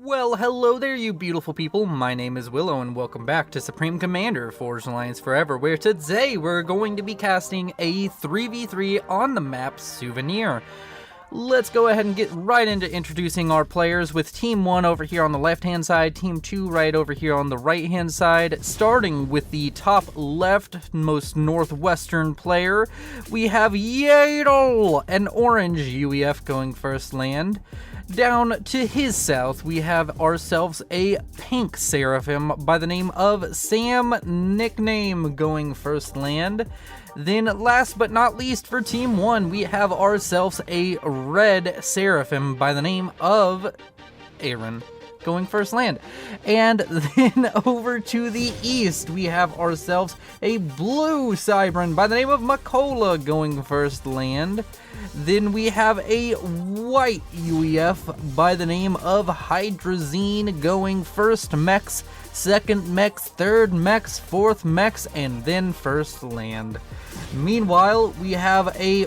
Well, hello there, you beautiful people. My name is Willow, and welcome back to Supreme Commander Forged Alliance Forever, where today we're going to be casting a 3v3 on the map Souvenir. Let's go ahead and get right into introducing our players with Team 1 over here on the left-hand side, Team 2 right over here on the right-hand side. Starting with the top left, most northwestern player, we have Yadel, an orange UEF going first land. Down to his south, we have ourselves a pink Seraphim by the name of Sam Nickname going first land. Then last but not least for Team 1, we have ourselves a red Seraphim by the name of Aaron going first land. And then over to the east, we have ourselves a blue Cybran by the name of Makola going first land. Then we have a white UEF by the name of Hydrazine going first mechs, second mechs, third mechs, fourth mechs, and then first land. Meanwhile, we have a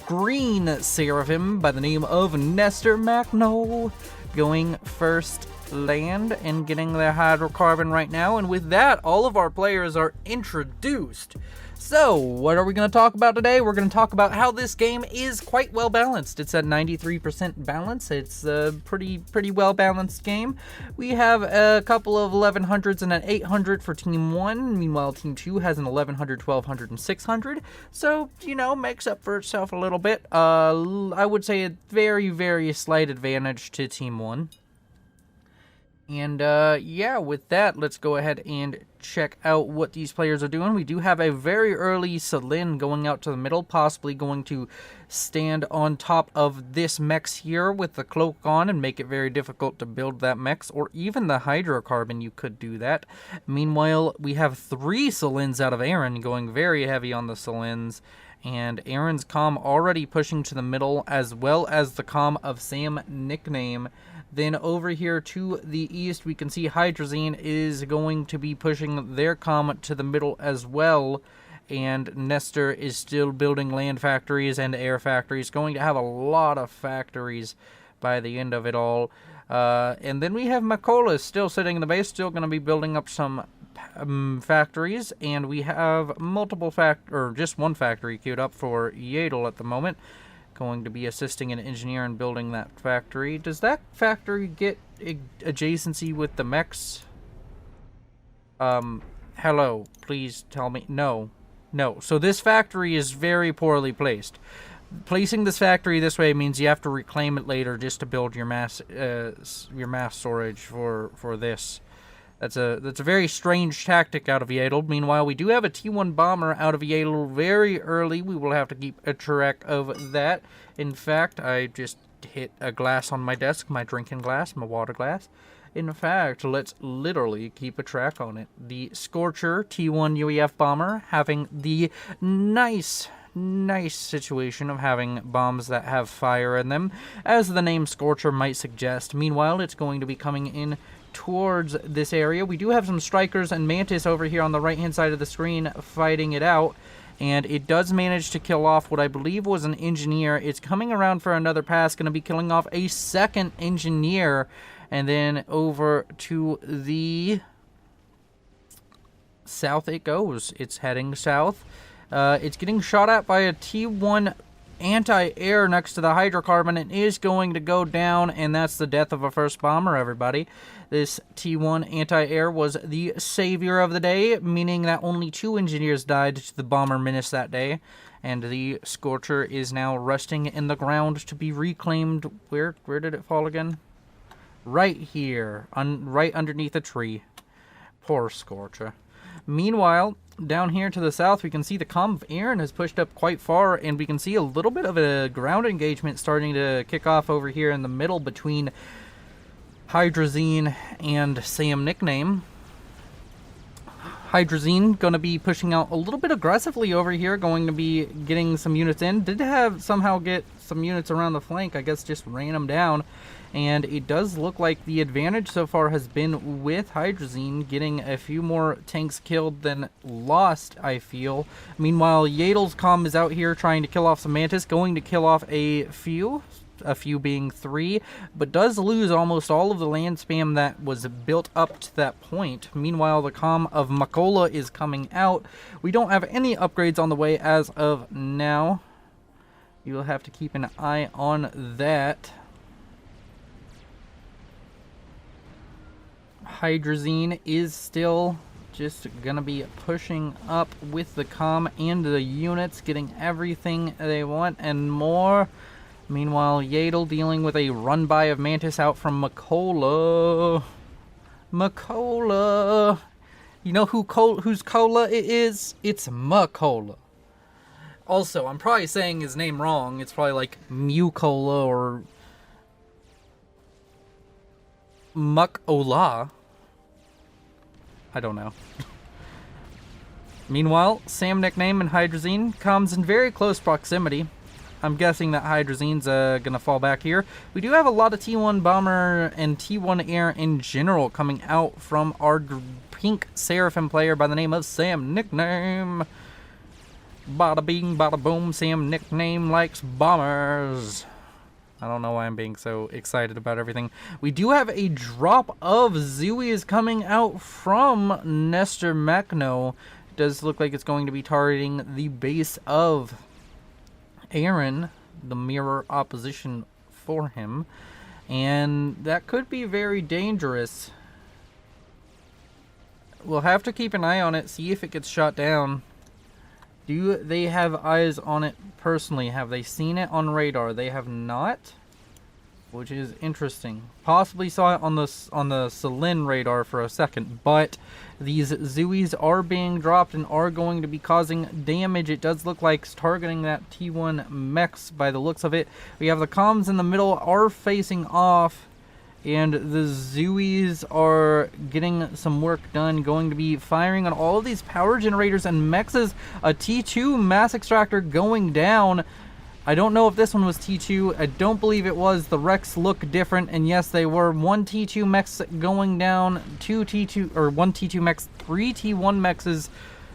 green Seraphim by the name of Nestor Macno going first land and getting their hydrocarbon right now. And with that, all of our players are introduced. So, what are we going to talk about today? We're going to talk about how this game is quite well balanced. It's at 93% balance. It's a pretty well balanced game. We have a couple of 1100s and an 800 for Team 1. Meanwhile, Team 2 has an 1100, 1200, and 600. So, makes up for itself a little bit. I would say a very slight advantage to Team 1. And, yeah, with that, let's go ahead and check out what these players are doing. We do have a very early Selin going out to the middle, possibly going to stand on top of this mechs here with the cloak on and make it very difficult to build that mechs, or even the hydrocarbon, you could do that. Meanwhile, we have 3 Selins out of Aaron going very heavy on the Selins. And Aaron's comm already pushing to the middle, as well as the comm of Sam Nickname. Then over here to the east, we can see Hydrazine is going to be pushing their comm to the middle as well. And Nestor is still building land factories and air factories. Going to have a lot of factories by the end of it all. And then we have Makola still sitting in the base, still going to be building up some factories, and we have multiple just one factory queued up for Yadel at the moment, going to be assisting an engineer in building that factory. Does that factory get adjacency with the mechs? Hello, please tell me. No. So this factory is very poorly placed. Placing this factory this way means you have to reclaim it later just to build your mass storage for this. That's a very strange tactic out of Yadel. Meanwhile, we do have a T1 bomber out of Yadel very early. We will have to keep a track of that. In fact, I just hit a glass on my desk, my drinking glass, my water glass. In fact, let's literally keep a track on it. The Scorcher T1 UEF bomber having the nice situation of having bombs that have fire in them, as the name Scorcher might suggest. Meanwhile, it's going to be coming in towards this area. We do have some strikers and Mantis over here on the right hand side of the screen fighting it out, and it does manage to kill off what I believe was an engineer. It's coming around for another pass, going to be killing off a second engineer, and then over to the south it goes. It's heading south. It's getting shot at by a T1 anti-air next to the hydrocarbon. It is going to go down, and that's the death of a first bomber, everybody. This T1 anti-air was the savior of the day, meaning that only 2 engineers died to the bomber menace that day, and the Scorcher is now resting in the ground to be reclaimed. Where did it fall again? Right here, right underneath a tree. Poor Scorcher. Meanwhile, down here to the south, we can see the comm of Aaron has pushed up quite far, and we can see a little bit of a ground engagement starting to kick off over here in the middle between Hydrazine and Sam Nickname. Hydrazine going to be pushing out a little bit aggressively over here, going to be getting some units in. Did somehow get some units around the flank, I guess just ran them down. And it does look like the advantage so far has been with Hydrazine, getting a few more tanks killed than lost, I feel. Meanwhile, Yadel's comm is out here trying to kill off some Mantis, going to kill off a few. a few being 3, but does lose almost all of the land spam that was built up to that point. Meanwhile, the comm of Makola is coming out. We don't have any upgrades on the way as of now. You'll have to keep an eye on that. Hydrazine is still just gonna be pushing up with the comm and the units, getting everything they want and more. Meanwhile, Yadel dealing with a run-by of Mantis out from Makola. Makola! You know whose cola it is? It's Makola. Also, I'm probably saying his name wrong. It's probably like Mucola or Makola. I don't know. Meanwhile, Sam Nickname and Hydrazine comes in very close proximity. I'm guessing that Hydrazine's gonna fall back here. We do have a lot of T1 Bomber and T1 Air in general coming out from our pink Seraphim player by the name of Sam Nickname. Bada bing, bada boom, Sam Nickname likes bombers. I don't know why I'm being so excited about everything. We do have a drop of Zooies coming out from Nestor Machno. It does look like it's going to be targeting the base of Aaron, the mirror opposition for him. And that could be very dangerous. We'll have to keep an eye on it, see if it gets shot down. Do they have eyes on it personally? Have they seen it on radar? They have not, which is interesting. Possibly saw it on the Selene radar for a second, but these Zooies are being dropped and are going to be causing damage. It does look like it's targeting that T1 mechs by the looks of it. We have the comms in the middle are facing off, and the Zooies are getting some work done, going to be firing on all of these power generators and mechs. A T2 mass extractor going down. I don't know if this one was T2. I don't believe it was. The wrecks look different, and yes, they were. 1 T2 mechs going down, 1 T2 mechs, 3 T1 mechs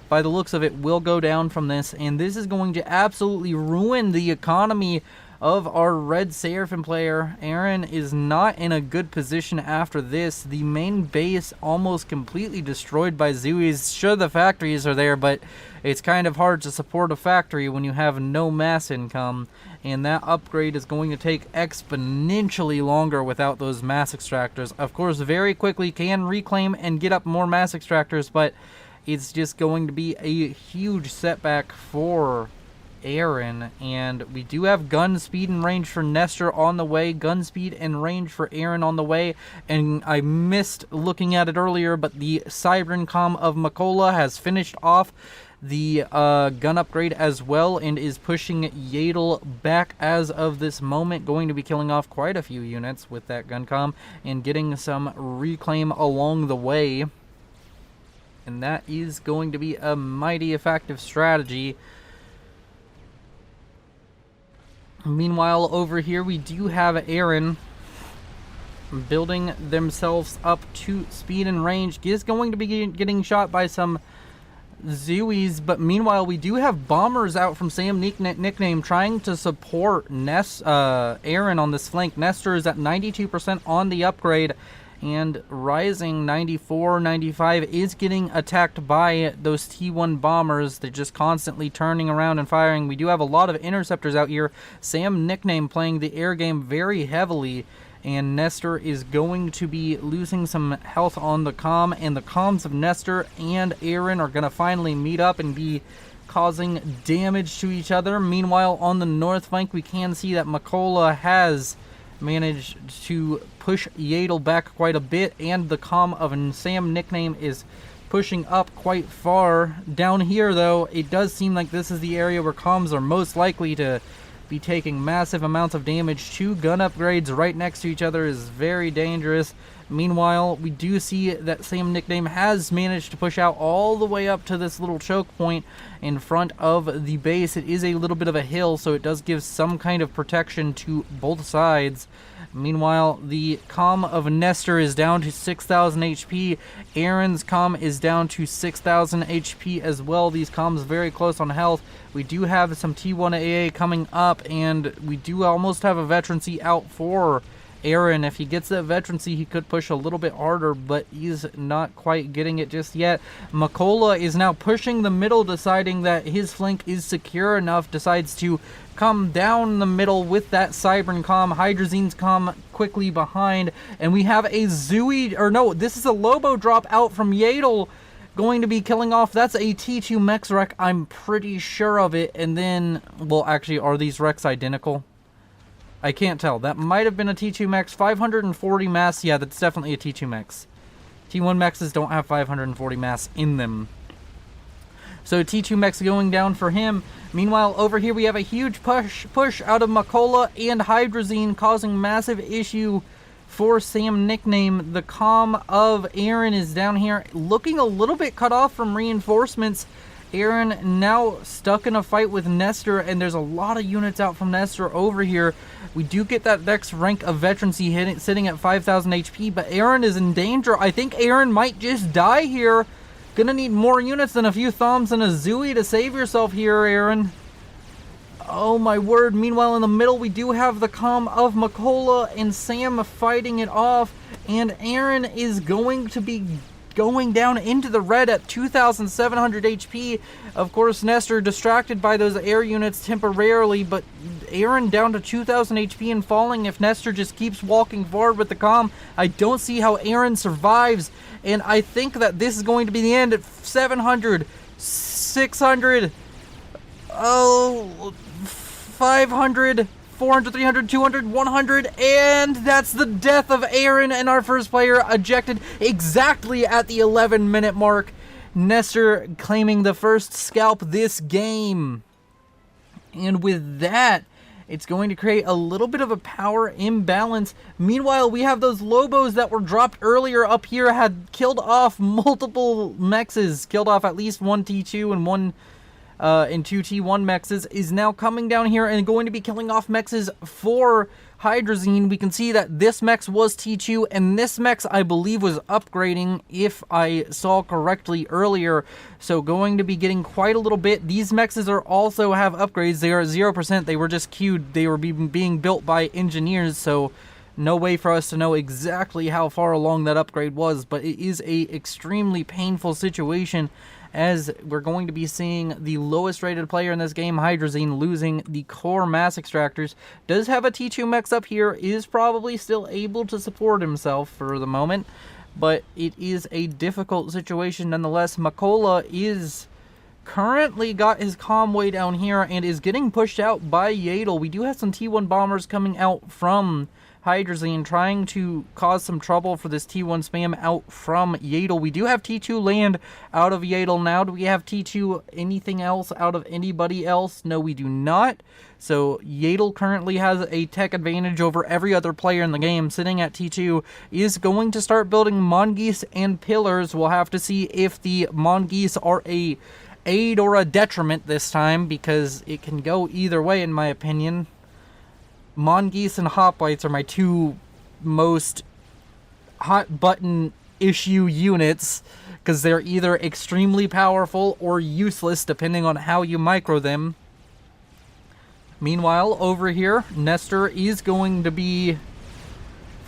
by the looks of it will go down from this, and this is going to absolutely ruin the economy of our red Seraphim player. Aaron is not in a good position after this. The main base almost completely destroyed by Zooies. Sure, the factories are there, but it's kind of hard to support a factory when you have no mass income, and that upgrade is going to take exponentially longer without those mass extractors. Of course, very quickly can reclaim and get up more mass extractors, but it's just going to be a huge setback for Aaron. And we do have gun speed and range for Nestor on the way, gun speed and range for Aaron on the way, and I missed looking at it earlier, but the Cybran comm of Makola has finished off the gun upgrade as well and is pushing Yadel back as of this moment, going to be killing off quite a few units with that gun comm and getting some reclaim along the way, and that is going to be a mighty effective strategy. Meanwhile, over here we do have Aaron building themselves up to speed and range. Is going to be getting shot by some Zooies, but meanwhile we do have bombers out from Sam Nickname trying to support Aaron on this flank. Nestor is at 92% on the upgrade, and Rising 94, 95 is getting attacked by those T1 bombers. They're just constantly turning around and firing. We do have a lot of interceptors out here. Sam Nickname playing the air game very heavily, and Nestor is going to be losing some health on the comm, and the comms of Nestor and Aaron are going to finally meet up and be causing damage to each other. Meanwhile, on the north flank, we can see that Makola has managed to push Yadel back quite a bit, and the comm of Sam Nickname is pushing up quite far. Down here, though, it does seem like this is the area where comms are most likely to be taking massive amounts of damage. 2 gun upgrades right next to each other is very dangerous. Meanwhile, we do see that Sam Nickname has managed to push out all the way up to this little choke point in front of the base. It is a little bit of a hill, so it does give some kind of protection to both sides. Meanwhile, the comm of Nestor is down to 6,000 HP. Aaron's comm is down to 6,000 HP as well. These comms very close on health. We do have some T1 AA coming up, and we do almost have a veterancy out for Aaron. If he gets that veterancy, he could push a little bit harder, but he's not quite getting it just yet. Makola is now pushing the middle, deciding that his flank is secure enough, decides to come down the middle with that Cybern comm. Hydrazine's comm quickly behind, and we have a Zooey, or no, this is a Lobo drop out from Yadel, going to be killing off. That's a T2 Mex wreck, I'm pretty sure of it. And then, well, actually, are these wrecks identical? I can't tell. That might have been a T2 Mex. 540 mass. Yeah, that's definitely a T2 Mex. T1 Mexes don't have 540 mass in them. So T2 Mex going down for him. Meanwhile, over here we have a huge push out of Makola and Hydrazine, causing massive issue for Sam Nickname. The comm of Aaron is down here, looking a little bit cut off from reinforcements. Aaron now stuck in a fight with Nestor, and there's a lot of units out from Nestor over here. We do get that next rank of veterancy sitting at 5,000 HP, but Aaron is in danger. I think Aaron might just die here. Gonna need more units than a few Thoms and a Zooey to save yourself here, Aaron. Oh my word. Meanwhile, in the middle, we do have the comm of Makola and Sam fighting it off, and Aaron is going to be going down into the red at 2,700 HP. Of course, Nestor distracted by those air units temporarily, but Aaron down to 2,000 HP and falling. If Nestor just keeps walking forward with the comm, I don't see how Aaron survives, and I think that this is going to be the end at 700, 600, 500, 400, 300, 200, 100, and that's the death of Aaron, and our first player ejected exactly at the 11-minute mark. Nestor claiming the first scalp this game. And with that, it's going to create a little bit of a power imbalance. Meanwhile, we have those Lobos that were dropped earlier up here, had killed off multiple mexes, killed off at least one T2 and one and two T1 mexes, is now coming down here and going to be killing off mexes for Hydrazine. We can see that this mex was T2, and this mex, I believe, was upgrading, if I saw correctly earlier. So going to be getting quite a little bit. These mexes are also have upgrades. They are at 0%. They were just queued. They were being built by engineers, so no way for us to know exactly how far along that upgrade was, but it is a extremely painful situation, as we're going to be seeing the lowest rated player in this game, Hydrazine, losing the core mass extractors. Does have a T2 Mex up here, is probably still able to support himself for the moment, but it is a difficult situation nonetheless. Makola is currently got his comm way down here and is getting pushed out by Yadel. We do have some T1 bombers coming out from Hydrazine, trying to cause some trouble for this T1 spam out from Yadel. We do have T2 land out of Yadel now. Do we have T2 anything else out of anybody else? No, we do not. So Yadel currently has a tech advantage over every other player in the game. Sitting at T2, is going to start building Mongoose and Pillars. We'll have to see if the Mongoose are a aid or a detriment this time, because it can go either way in my opinion. Mongoose and Hoplites are my two most hot button issue units, because they're either extremely powerful or useless depending on how you micro them. Meanwhile, over here, Nestor is going to be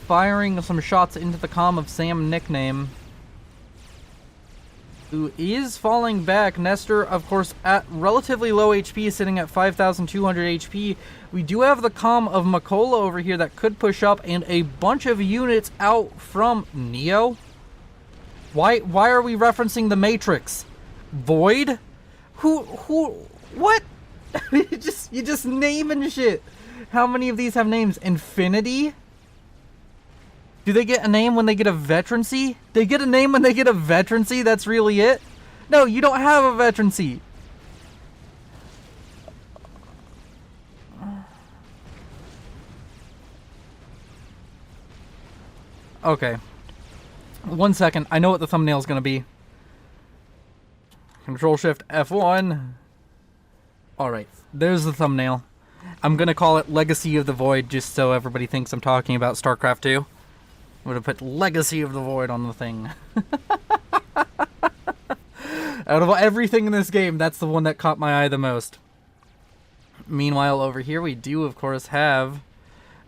firing some shots into the comm of Sam Nickname, who is falling back. Nestor, of course, at relatively low HP, sitting at 5,200 HP. We do have the comm of Makola over here that could push up, and a bunch of units out from Neo. Why are we referencing the Matrix? Void? What? you just naming shit. How many of these have names? Infinity? Do they get a name when they get a veterancy? They get a name when they get a veterancy? That's really it? No, you don't have a veterancy. Okay. 1 second. I know what the thumbnail is going to be. Control-Shift F1. Alright, there's the thumbnail. I'm going to call it Legacy of the Void just so everybody thinks I'm talking about StarCraft 2. I'm going to put Legacy of the Void on the thing. Out of everything in this game, that's the one that caught my eye the most. Meanwhile, over here we do, of course, have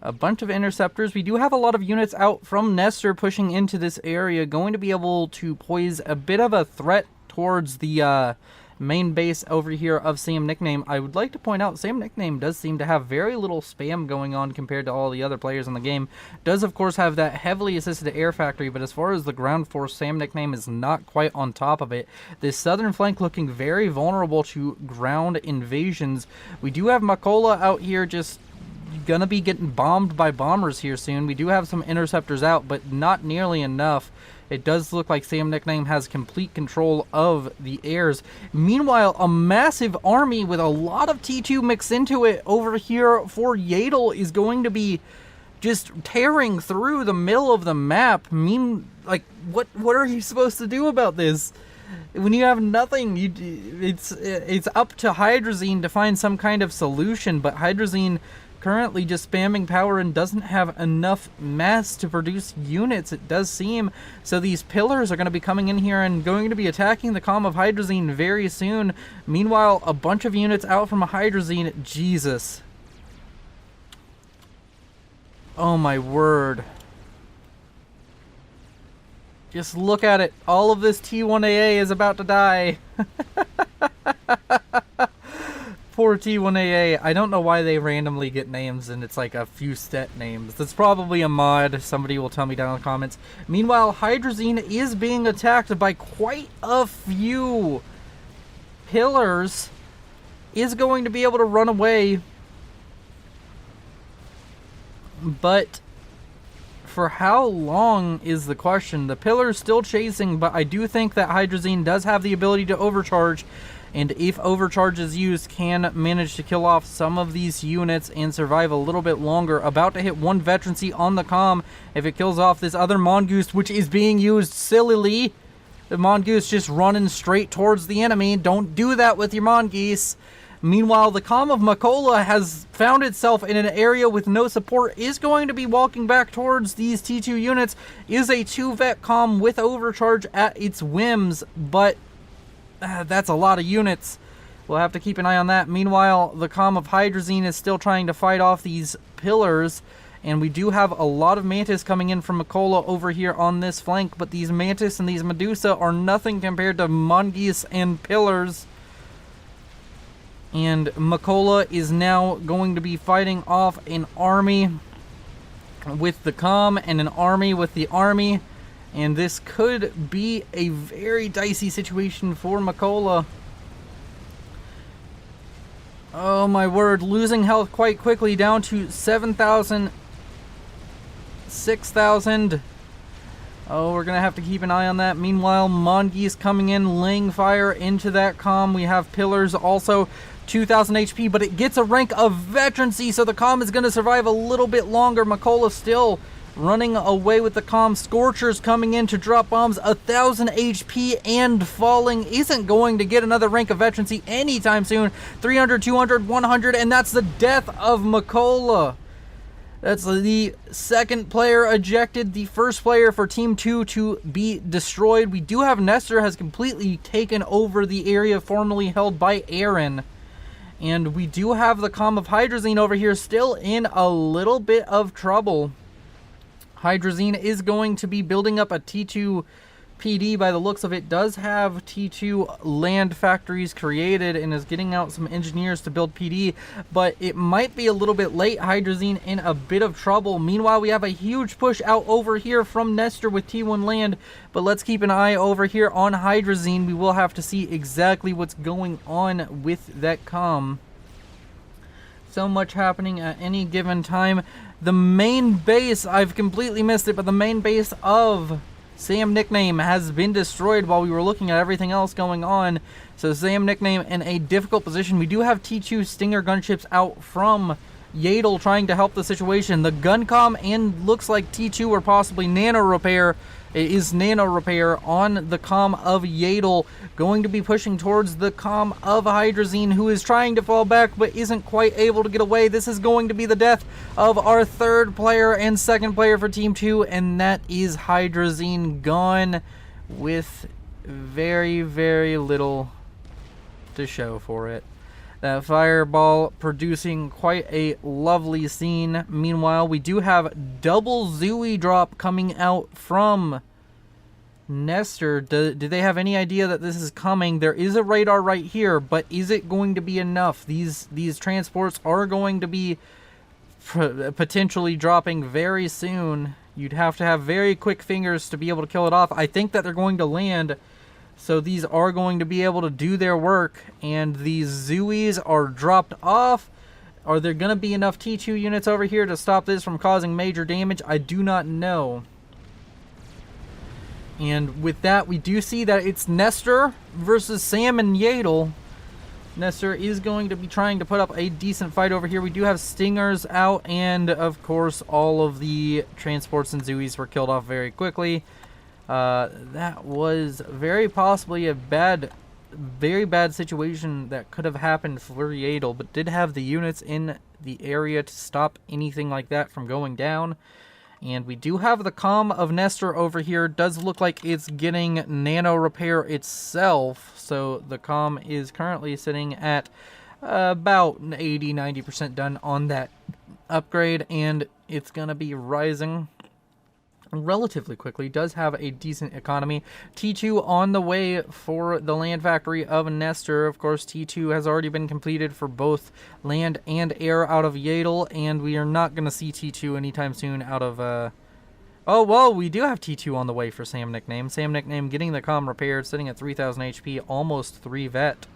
a bunch of interceptors. We do have a lot of units out from Nestor pushing into this area, going to be able to pose a bit of a threat towards the main base over here of Sam Nickname. I would like to point out Sam Nickname does seem to have very little spam going on compared to all the other players in the game. Does of course have that heavily assisted air factory, but as far as the ground force, Sam Nickname is not quite on top of it. This southern flank looking very vulnerable to ground invasions. We do have Makola out here just gonna be getting bombed by bombers here soon. We do have some interceptors out, but not nearly enough. It does look like Sam Nickname has complete control of the airs. Meanwhile, a massive army with a lot of T2 mixed into it over here for Yadel is going to be just tearing through the middle of the map. Like, what are you supposed to do about this? When you have nothing, it's up to Hydrazine to find some kind of solution, but Hydrazine currently just spamming power and doesn't have enough mass to produce units, it does seem. So these pillars are going to be coming in here and going to be attacking the comm of Hydrazine very soon. Meanwhile, a bunch of units out from a Hydrazine. Jesus. Oh my word. Just look at it. All of this T1AA is about to die. Poor T1AA. I don't know why they randomly get names and it's like a few set names. That's probably a mod. Somebody will tell me down in the comments. Meanwhile, Hydrazine is being attacked by quite a few pillars. Is going to be able to run away. But for how long is the question? The pillar's still chasing, but I do think that Hydrazine does have the ability to overcharge. And if overcharge is used, can manage to kill off some of these units and survive a little bit longer. About to hit one veterancy on the comm. If it kills off this other Mongoose, which is being used sillily. The Mongoose just running straight towards the enemy. Don't do that with your Mongoose. Meanwhile, the comm of Makola has found itself in an area with no support. Is going to be walking back towards these T2 units. Is a 2-vet comm with overcharge at its whims, but that's a lot of units. We'll have to keep an eye on that. Meanwhile, the comm of Hydrazine is still trying to fight off these pillars. And we do have a lot of Mantis coming in from Makola over here on this flank. But these Mantis and these Medusa are nothing compared to Mongoose and pillars. And Makola is now going to be fighting off an army with the comm and an army with the army. And this could be a very dicey situation for Makola. Oh my word, losing health quite quickly down to 7,000, 6,000. Oh, we're going to have to keep an eye on that. Meanwhile, Mongoose coming in, laying fire into that comm. We have pillars also 2,000 HP, but it gets a rank of veterancy, so the comm is going to survive a little bit longer. Makola still running away with the comm. Scorchers coming in to drop bombs. 1,000 HP and falling. Isn't going to get another rank of veterancy anytime soon. 300, 200, 100, and that's the death of Makola. That's the second player ejected. The first player for Team 2 to be destroyed. We do have Nestor has completely taken over the area formerly held by Aaron. And we do have the comm of Hydrazine over here still in a little bit of trouble. Hydrazine is going to be building up a T2 PD by the looks of it. Does have T2 land factories created and is getting out some engineers to build PD, but it might be a little bit late. Hydrazine in a bit of trouble. Meanwhile, we have a huge push out over here from Nestor with T1 land, but let's keep an eye over here on Hydrazine. We will have to see exactly what's going on with that comm. So much happening at any given time. The main base, I've completely missed it, but the main base of Sam Nickname has been destroyed while we were looking at everything else going on. So Sam Nickname in a difficult position. We do have T2 Stinger gunships out from Yadel trying to help the situation. The gun comm and looks like T2 or possibly Nano Repair It is Nano Repair on the comm of Yadel, going to be pushing towards the comm of Hydrazine, who is trying to fall back but isn't quite able to get away. This is going to be the death of our third player and second player for Team 2, and that is Hydrazine gone with very, very little to show for it. That fireball producing quite a lovely scene. Meanwhile, we do have double Zooey drop coming out from Nestor. Do they have any idea that this is coming? There is a radar right here, but is it going to be enough? These transports are going to be potentially dropping very soon. You'd have to have very quick fingers to be able to kill it off. I think that they're going to land. So these are going to be able to do their work, and these Zooies are dropped off. Are there going to be enough T2 units over here to stop this from causing major damage? I do not know. And with that, we do see that it's Nestor versus Sam and Yadel. Nestor is going to be trying to put up a decent fight over here. We do have Stingers out, and of course all of the transports and Zooies were killed off very quickly. That was very possibly a very bad situation that could have happened for Yadel, but did have the units in the area to stop anything like that from going down. And we do have the comm of Nestor over here. Does look like it's getting Nano Repair itself, so the comm is currently sitting at about 80-90% done on that upgrade, and it's gonna be rising relatively quickly. Does have a decent economy. T2 on the way for the land factory of Nestor. Of course, T2 has already been completed for both land and air out of Yadel, and we are not going to see T2 anytime soon out of oh, well, we do have T2 on the way for Sam Nickname. Sam Nickname getting the comm repaired, sitting at 3000 HP, almost 3 vet.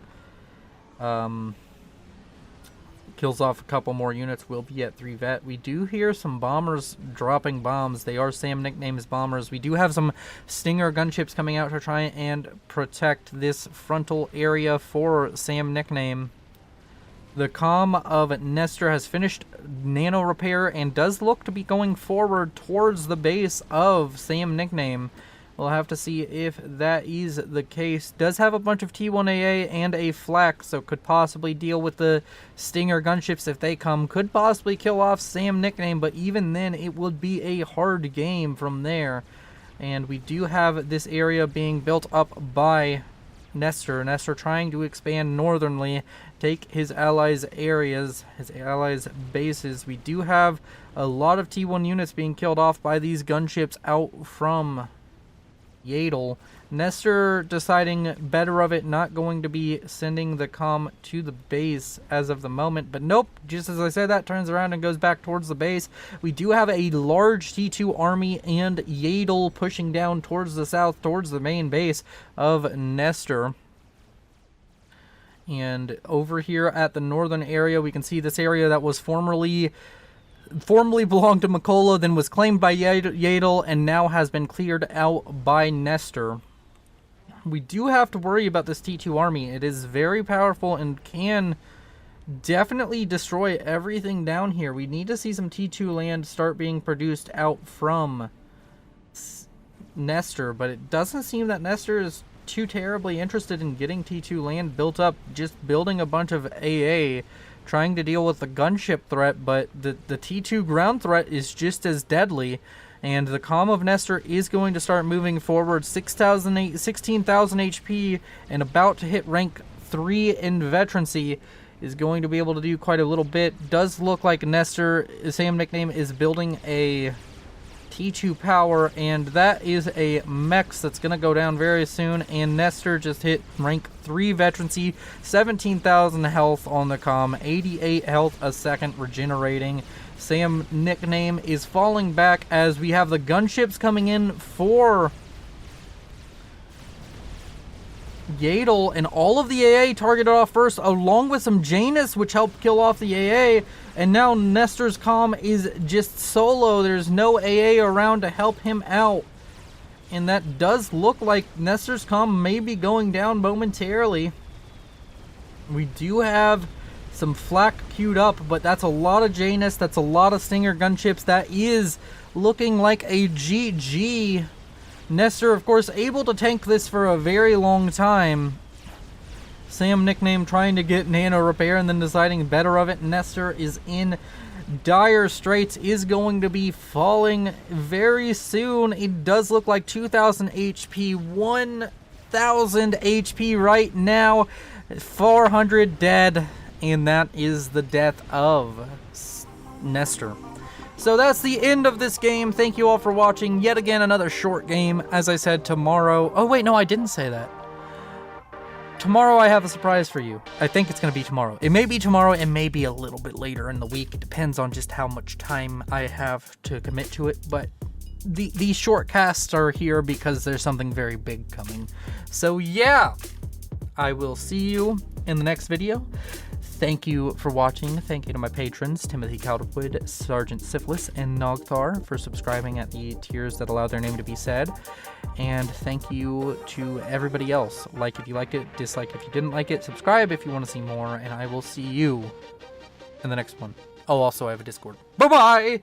Kills off a couple more units, will be at 3 vet. We do hear some bombers dropping bombs. They are Sam Nickname's bombers. We do have some Stinger gunships coming out to try and protect this frontal area for Sam Nickname. The comm of Nestor has finished Nano Repair and does look to be going forward towards the base of Sam Nickname. We'll have to see if that is the case. Does have a bunch of T1AA and a flak, so could possibly deal with the Stinger gunships if they come. Could possibly kill off Sam Nickname, but even then it would be a hard game from there. And we do have this area being built up by Nestor. Nestor trying to expand northernly, take his allies' areas, his allies' bases. We do have a lot of T1 units being killed off by these gunships out from Yadel. Nestor deciding better of it, not going to be sending the comm to the base as of the moment, but nope, just as I said that, turns around and goes back towards the base. We do have a large T2 army and Yadel pushing down towards the south, towards the main base of Nestor. And over here at the northern area, we can see this area that was formerly belonged to Makola, then was claimed by Yadel, and now has been cleared out by Nestor. We do have to worry about this T2 army. It is very powerful and can definitely destroy everything down here. We need to see some T2 land start being produced out from Nestor, but it doesn't seem that Nestor is too terribly interested in getting T2 land built up, just building a bunch of AA, trying to deal with the gunship threat, but the T2 ground threat is just as deadly, and the comm of Nestor is going to start moving forward. 16,000 HP and about to hit rank 3 in veterancy, is going to be able to do quite a little bit. Does look like Nestor, Sam Nickname, is building a T2 power, and that is a Mex that's going to go down very soon, and Nestor just hit rank 3 veterancy, 17,000 health on the comm, 88 health a second regenerating. Sam Nickname is falling back as we have the gunships coming in for Yadel, and all of the AA targeted off first, along with some Janus, which helped kill off the AA. And now Nestor's comm is just solo. There's no AA around to help him out. And that does look like Nestor's comm may be going down momentarily. We do have some flak queued up, but that's a lot of Janus. That's a lot of Stinger gunships. That is looking like a GG Nestor, of course, able to tank this for a very long time. Sam nickname trying to get nano repair and then deciding better of it. Nestor is in dire straits, is going to be falling very soon. It does look like 2,000 HP, 1,000 HP right now, 400 dead, and that is the death of Nestor. So that's the end of this game. Thank you all for watching. Yet again, another short game. As I said, tomorrow... Oh, wait, no, I didn't say that. Tomorrow I have a surprise for you. I think it's going to be tomorrow. It may be tomorrow. It may be a little bit later in the week. It depends on just how much time I have to commit to it. But these short casts are here because there's something very big coming. So, yeah. I will see you in the next video. Thank you for watching. Thank you to my patrons, Timothy Calderwood, Sergeant Syphilis, and Nogthar for subscribing at the tiers that allow their name to be said. And thank you to everybody else. Like if you liked it, dislike if you didn't like it, subscribe if you want to see more, and I will see you in the next one. Oh, also I have a Discord. Bye-bye!